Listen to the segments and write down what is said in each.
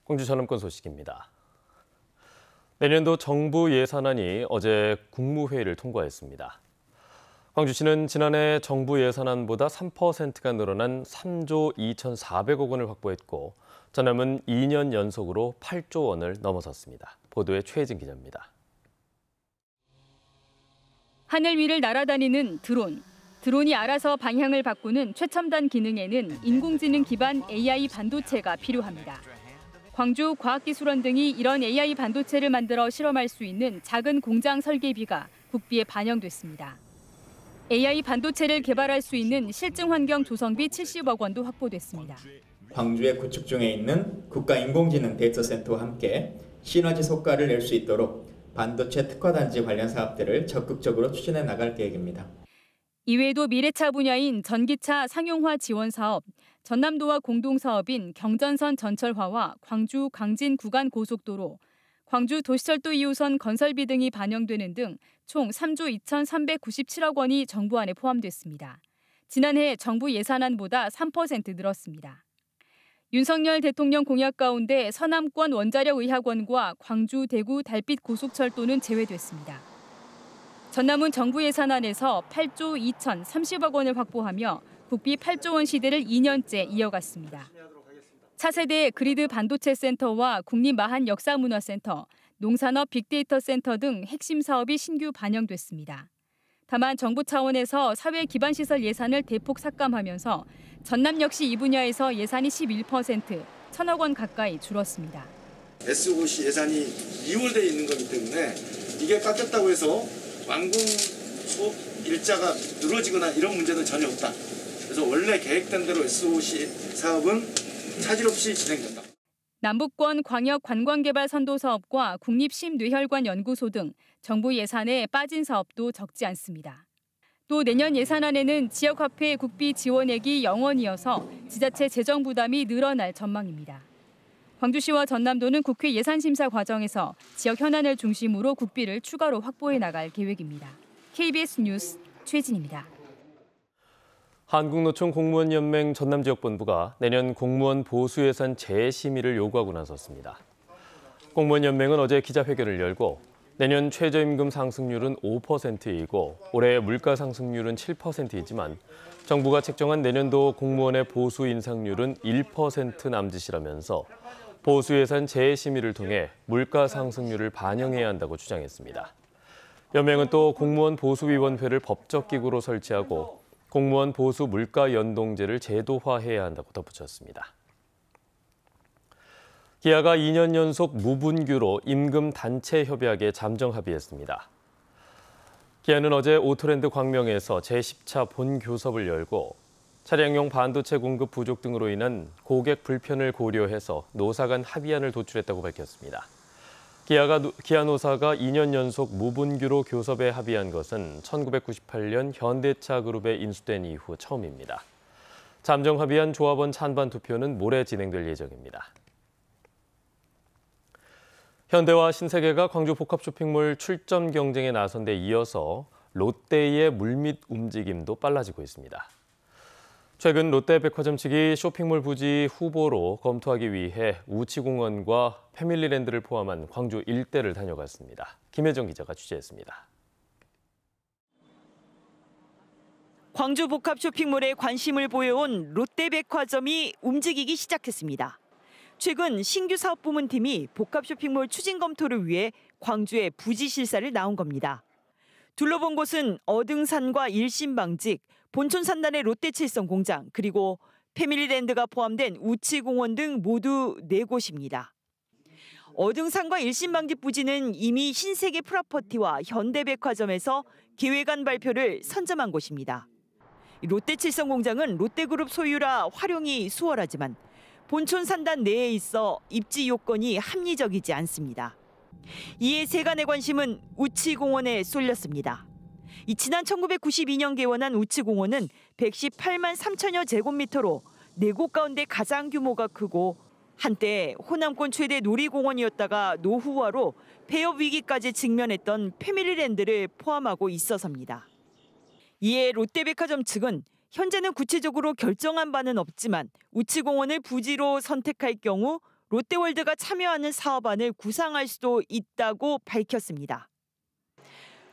광주 전남권 소식입니다. 내년도 정부 예산안이 어제 국무회의를 통과했습니다. 광주시는 지난해 정부 예산안보다 3%가 늘어난 3조 2,400억 원을 확보했고 전남은 2년 연속으로 8조 원을 넘어섰습니다. 보도에 최혜진 기자입니다. 하늘 위를 날아다니는 드론. 드론이 알아서 방향을 바꾸는 최첨단 기능에는 인공지능 기반 AI 반도체가 필요합니다. 광주 과학기술원 등이 이런 AI 반도체를 만들어 실험할 수 있는 작은 공장 설계비가 국비에 반영됐습니다. AI 반도체를 개발할 수 있는 실증 환경 조성비 70억 원도 확보됐습니다. 광주의 구축 중에 있는 국가인공지능 데이터센터와 함께 시너지 효과를 낼 수 있도록 반도체 특화단지 관련 사업들을 적극적으로 추진해 나갈 계획입니다. 이외에도 미래차 분야인 전기차 상용화 지원 사업, 전남도와 공동사업인 경전선 전철화와 광주 강진 구간 고속도로, 광주 도시철도 2호선 건설비 등이 반영되는 등 총 3조 2,397억 원이 정부안에 포함됐습니다. 지난해 정부 예산안보다 3% 늘었습니다. 윤석열 대통령 공약 가운데 서남권 원자력 의학원과 광주 대구 달빛 고속철도는 제외됐습니다. 전남은 정부 예산안에서 8조 2,030억 원을 확보하며 국비 8조 원 시대를 2년째 이어갔습니다. 차세대 그리드 반도체 센터와 국립마한 역사문화센터, 농산업 빅데이터 센터 등 핵심 사업이 신규 반영됐습니다. 다만 정부 차원에서 사회 기반 시설 예산을 대폭 삭감하면서 전남 역시 이 분야에서 예산이 11%, 1,000억 원 가까이 줄었습니다. SOC 예산이 이월돼 있는 거기 때문에 이게 깎였다고 해서 완공 수업 일자가 늘어지거나 이런 문제는 전혀 없다. 그래서 원래 계획된 대로 SOC 사업은 차질 없이 진행된다. 남북권 광역 관광개발 선도 사업과 국립심뇌혈관 연구소 등 정부 예산에 빠진 사업도 적지 않습니다. 또 내년 예산안에는 지역화폐 국비 지원액이 0원이어서 지자체 재정 부담이 늘어날 전망입니다. 광주시와 전남도는 국회 예산심사 과정에서 지역 현안을 중심으로 국비를 추가로 확보해 나갈 계획입니다. KBS 뉴스 최진입니다. 한국노총 공무원연맹 전남지역본부가 내년 공무원 보수예산 재심의를 요구하고 나섰습니다. 공무원연맹은 어제 기자회견을 열고 내년 최저임금 상승률은 5%이고 올해 물가 상승률은 7%이지만 정부가 책정한 내년도 공무원의 보수 인상률은 1% 남짓이라면서 보수예산 재심의를 통해 물가 상승률을 반영해야 한다고 주장했습니다. 연맹은 또 공무원 보수위원회를 법적 기구로 설치하고 공무원 보수 물가 연동제를 제도화해야 한다고 덧붙였습니다. 기아가 2년 연속 무분규로 임금 단체 협약에 잠정 합의했습니다. 기아는 어제 오토랜드 광명에서 제10차 본교섭을 열고 차량용 반도체 공급 부족 등으로 인한 고객 불편을 고려해서 노사 간 합의안을 도출했다고 밝혔습니다. 기아 노사가 2년 연속 무분규로 교섭에 합의한 것은 1998년 현대차 그룹에 인수된 이후 처음입니다. 잠정 합의안 조합원 찬반 투표는 모레 진행될 예정입니다. 현대와 신세계가 광주 복합쇼핑몰 출점 경쟁에 나선 데 이어서 롯데의 물밑 움직임도 빨라지고 있습니다. 최근 롯데백화점 측이 쇼핑몰 부지 후보로 검토하기 위해 우치공원과 패밀리랜드를 포함한 광주 일대를 다녀갔습니다. 김혜정 기자가 취재했습니다. 광주 복합 쇼핑몰에 관심을 보여온 롯데백화점이 움직이기 시작했습니다. 최근 신규 사업부문팀이 복합 쇼핑몰 추진 검토를 위해 광주에 부지 실사를 나온 겁니다. 둘러본 곳은 어등산과 일신방직, 본촌산단의 롯데칠성 공장, 그리고 패밀리랜드가 포함된 우치공원 등 모두 4곳입니다. 어등산과 일신방직 부지는 이미 신세계 프로퍼티와 현대백화점에서 계획안 발표를 선점한 곳입니다. 롯데칠성 공장은 롯데그룹 소유라 활용이 수월하지만 본촌산단 내에 있어 입지 요건이 합리적이지 않습니다. 이에 세간의 관심은 우치공원에 쏠렸습니다. 지난 1992년 개원한 우치공원은 118만 3천여 제곱미터로 4곳 가운데 가장 규모가 크고 한때 호남권 최대 놀이공원이었다가 노후화로 폐업 위기까지 직면했던 패밀리랜드를 포함하고 있어서입니다. 이에 롯데백화점 측은 현재는 구체적으로 결정한 바는 없지만 우치공원을 부지로 선택할 경우 롯데월드가 참여하는 사업안을 구상할 수도 있다고 밝혔습니다.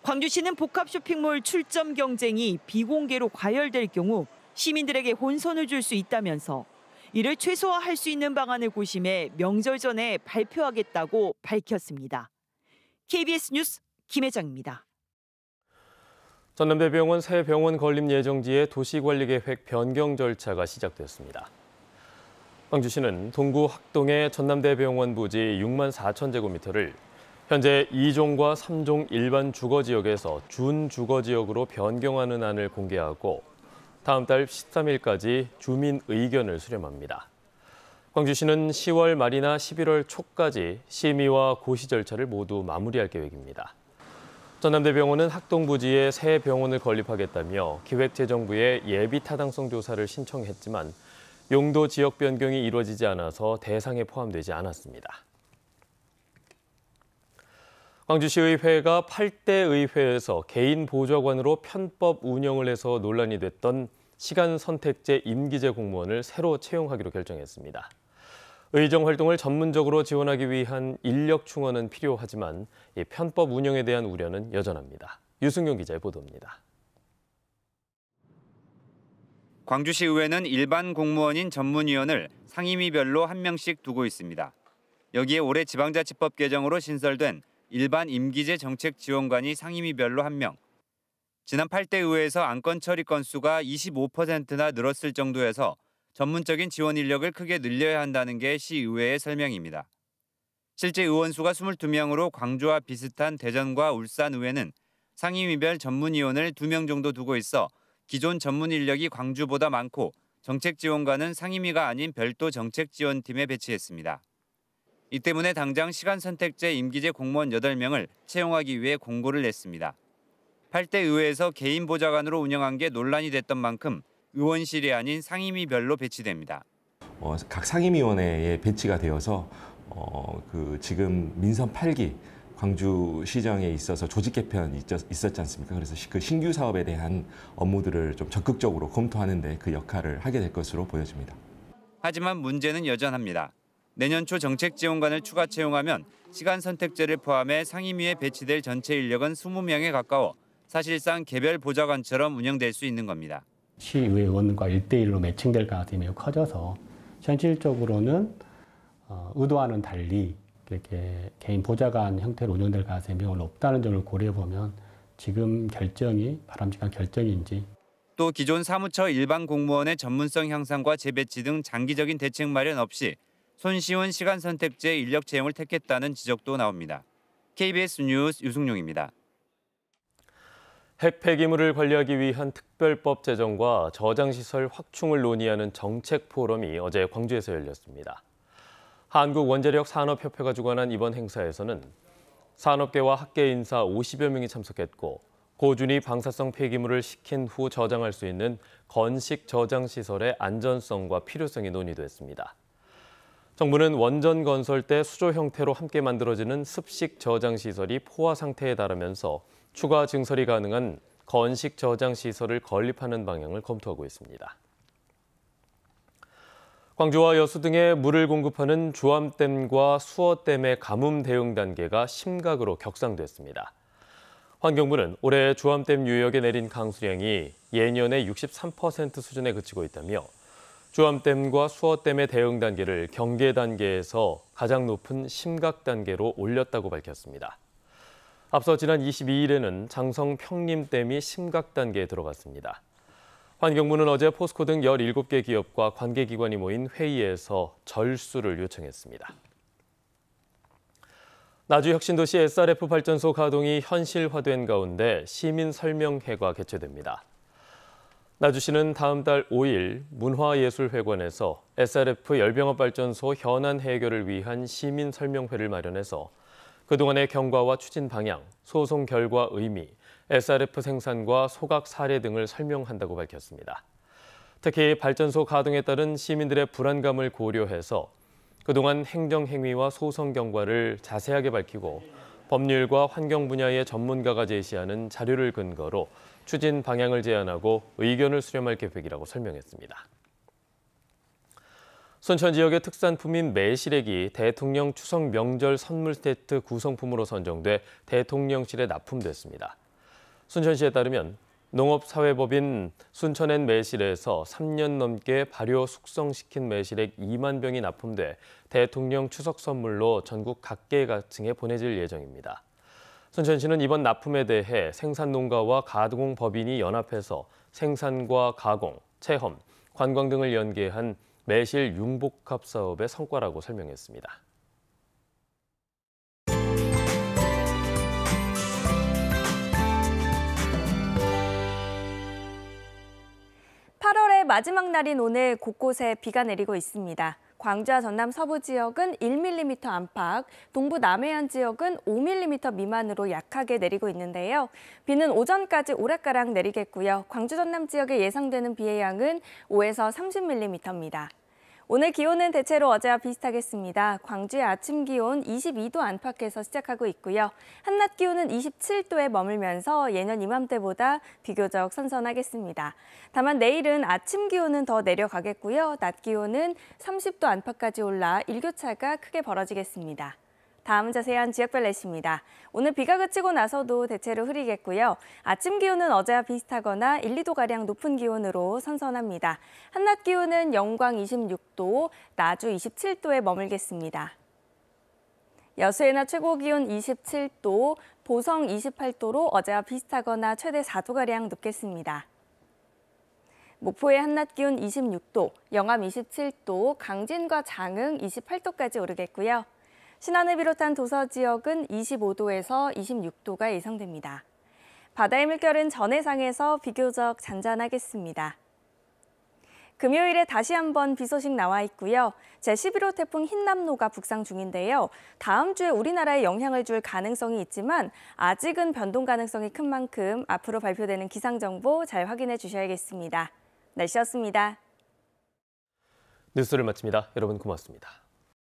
광주시는 복합 쇼핑몰 출점 경쟁이 비공개로 과열될 경우 시민들에게 혼선을 줄 수 있다면서 이를 최소화할 수 있는 방안을 고심해 명절 전에 발표하겠다고 밝혔습니다. KBS 뉴스 김혜정입니다. 전남대병원 새 병원 건립 예정지의 도시관리계획 변경 절차가 시작됐습니다. 광주시는 동구 학동의 전남대병원 부지 6만 4천 제곱미터를 현재 2종과 3종 일반 주거지역에서 준주거지역으로 변경하는 안을 공개하고 다음 달 13일까지 주민 의견을 수렴합니다. 광주시는 10월 말이나 11월 초까지 심의와 고시 절차를 모두 마무리할 계획입니다. 전남대병원은 학동 부지에 새 병원을 건립하겠다며 기획재정부에 예비 타당성 조사를 신청했지만 용도 지역 변경이 이루어지지 않아서 대상에 포함되지 않았습니다. 광주시의회가 8대 의회에서 개인 보좌관으로 편법 운영을 해서 논란이 됐던 시간 선택제 임기제 공무원을 새로 채용하기로 결정했습니다. 의정 활동을 전문적으로 지원하기 위한 인력 충원은 필요하지만 이 편법 운영에 대한 우려는 여전합니다. 유승용 기자의 보도입니다. 광주시의회는 일반 공무원인 전문위원을 상임위별로 1명씩 두고 있습니다. 여기에 올해 지방자치법 개정으로 신설된 일반 임기제 정책지원관이 상임위별로 1명. 지난 8대 의회에서 안건 처리 건수가 25%나 늘었을 정도여서 전문적인 지원 인력을 크게 늘려야 한다는 게 시의회의 설명입니다. 실제 의원 수가 22명으로 광주와 비슷한 대전과 울산의회는 상임위별 전문위원을 2명 정도 두고 있어 기존 전문 인력이 광주보다 많고 정책지원관은 상임위가 아닌 별도 정책지원팀에 배치했습니다. 이 때문에 당장 시간선택제 임기제 공무원 8명을 채용하기 위해 공고를 냈습니다. 8대 의회에서 개인 보좌관으로 운영한 게 논란이 됐던 만큼 의원실이 아닌 상임위별로 배치됩니다. 각 상임위원회에 배치가 되어서 지금 민선 8기 광주시정에 있어서 조직 개편이 있었지 않습니까? 그래서 그 신규 사업에 대한 업무들을 좀 적극적으로 검토하는 데 그 역할을 하게 될 것으로 보여집니다. 하지만 문제는 여전합니다. 내년 초 정책지원관을 추가 채용하면 시간 선택제를 포함해 상임위에 배치될 전체 인력은 20명에 가까워 사실상 개별 보좌관처럼 운영될 수 있는 겁니다. 시의원과 1대1로 매칭될 가능성이 매우 커져서 현실적으로는 의도와는 달리 이렇게 개인 보좌관 형태로 운영될 가능성이 매우 높다는 점을 고려해 보면 지금 결정이 바람직한 결정인지. 또 기존 사무처 일반 공무원의 전문성 향상과 재배치 등 장기적인 대책 마련 없이 손쉬운 시간 선택제 인력 채용을 택했다는 지적도 나옵니다. KBS 뉴스 유승용입니다. 핵 폐기물을 관리하기 위한 특별법 제정과 저장시설 확충을 논의하는 정책 포럼이 어제 광주에서 열렸습니다. 한국원자력산업협회가 주관한 이번 행사에서는 산업계와 학계 인사 50여 명이 참석했고 고준위 방사성 폐기물을 식힌 후 저장할 수 있는 건식 저장시설의 안전성과 필요성이 논의됐습니다. 정부는 원전 건설 때 수조 형태로 함께 만들어지는 습식 저장시설이 포화 상태에 달하면서 추가 증설이 가능한 건식 저장시설을 건립하는 방향을 검토하고 있습니다. 광주와 여수 등에 물을 공급하는 주암댐과 수어댐의 가뭄 대응 단계가 심각으로 격상됐습니다. 환경부는 올해 주암댐 유역에 내린 강수량이 예년의 63% 수준에 그치고 있다며 주암댐과 수어댐의 대응 단계를 경계 단계에서 가장 높은 심각 단계로 올렸다고 밝혔습니다. 앞서 지난 22일에는 장성 평림댐이 심각 단계에 들어갔습니다. 환경부는 어제 포스코 등 17개 기업과 관계기관이 모인 회의에서 절수를 요청했습니다. 나주혁신도시 SRF 발전소 가동이 현실화된 가운데 시민설명회가 개최됩니다. 나주시는 다음 달 5일 문화예술회관에서 SRF 열병합발전소 현안 해결을 위한 시민설명회를 마련해서 그동안의 경과와 추진 방향, 소송 결과 의미, SRF 생산과 소각 사례 등을 설명한다고 밝혔습니다. 특히 발전소 가동에 따른 시민들의 불안감을 고려해서 그동안 행정행위와 소송 경과를 자세하게 밝히고 법률과 환경 분야의 전문가가 제시하는 자료를 근거로 추진 방향을 제안하고 의견을 수렴할 계획이라고 설명했습니다. 순천 지역의 특산품인 매실액이 대통령 추석 명절 선물 세트 구성품으로 선정돼 대통령실에 납품됐습니다. 순천시에 따르면 농업사회법인 순천엔 매실에서 3년 넘게 발효 숙성시킨 매실액 2만 병이 납품돼 대통령 추석 선물로 전국 각계각층에 보내질 예정입니다. 순천시는 이번 납품에 대해 생산농가와 가공법인이 연합해서 생산과 가공, 체험, 관광 등을 연계한 매실 융복합 사업의 성과라고 설명했습니다. 8월의 마지막 날인 오늘 곳곳에 비가 내리고 있습니다. 광주와 전남 서부 지역은 1mm 안팎, 동부 남해안 지역은 5mm 미만으로 약하게 내리고 있는데요. 비는 오전까지 오랫가락 내리겠고요. 광주 전남 지역에 예상되는 비의 양은 5에서 30mm입니다. 오늘 기온은 대체로 어제와 비슷하겠습니다. 광주의 아침 기온 22도 안팎에서 시작하고 있고요. 한낮 기온은 27도에 머물면서 예년 이맘때보다 비교적 선선하겠습니다. 다만 내일은 아침 기온은 더 내려가겠고요. 낮 기온은 30도 안팎까지 올라 일교차가 크게 벌어지겠습니다. 다음은 자세한 지역별 날씨입니다. 오늘 비가 그치고 나서도 대체로 흐리겠고요. 아침 기온은 어제와 비슷하거나 1, 2도가량 높은 기온으로 선선합니다. 한낮 기온은 영광 26도, 나주 27도에 머물겠습니다. 여수의 낮 최고 기온 27도, 보성 28도로 어제와 비슷하거나 최대 4도가량 높겠습니다. 목포의 한낮 기온 26도, 영암 27도, 강진과 장흥 28도까지 오르겠고요. 신안을 비롯한 도서 지역은 25도에서 26도가 예상됩니다. 바다의 물결은 전해상에서 비교적 잔잔하겠습니다. 금요일에 다시 한번 비 소식 나와 있고요. 제11호 태풍 흰남노가 북상 중인데요. 다음 주에 우리나라에 영향을 줄 가능성이 있지만 아직은 변동 가능성이 큰 만큼 앞으로 발표되는 기상정보 잘 확인해 주셔야겠습니다. 날씨였습니다. 뉴스를 마칩니다. 여러분 고맙습니다.